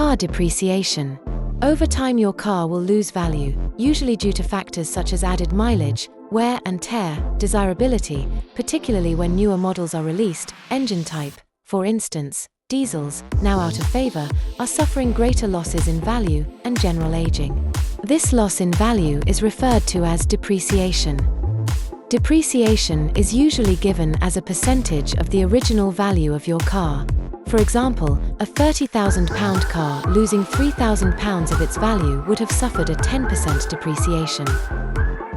Car depreciation. Over time your car will lose value, usually due to factors such as added mileage, wear and tear, desirability, particularly when newer models are released. Engine type, for instance, diesels, now out of favor, are suffering greater losses in value, and general aging. This loss in value is referred to as depreciation. Depreciation is usually given as a percentage of the original value of your car. For example, a £30,000 car losing £3,000 of its value would have suffered a 10% depreciation.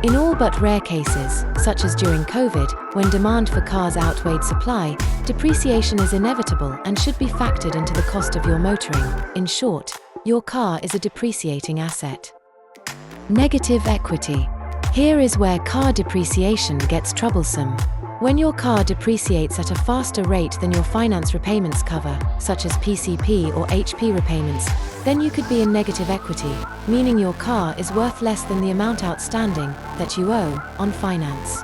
In all but rare cases, such as during COVID, when demand for cars outweighed supply, depreciation is inevitable and should be factored into the cost of your motoring. In short, your car is a depreciating asset. Negative equity. Here is where car depreciation gets troublesome. When your car depreciates at a faster rate than your finance repayments cover, such as PCP or HP repayments, then you could be in negative equity, meaning your car is worth less than the amount outstanding that you owe on finance.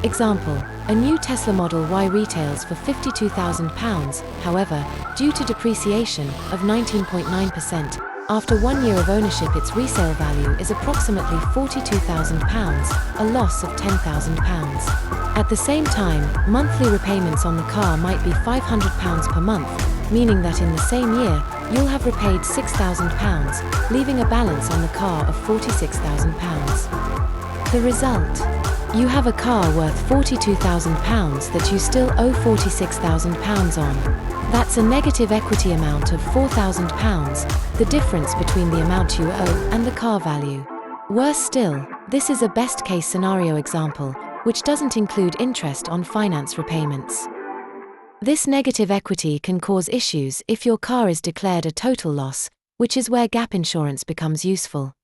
Example: a new Tesla Model Y retails for £52,000, however, due to depreciation of 19.9%, after 1 year of ownership its resale value is approximately £42,000, a loss of £10,000. At the same time, monthly repayments on the car might be £500 per month, meaning that in the same year, you'll have repaid £6,000, leaving a balance on the car of £46,000. The result? You have a car worth £42,000 that you still owe £46,000 on. That's a negative equity amount of £4,000, the difference between the amount you owe and the car value. Worse still, this is a best-case scenario example, which doesn't include interest on finance repayments. This negative equity can cause issues if your car is declared a total loss, which is where gap insurance becomes useful.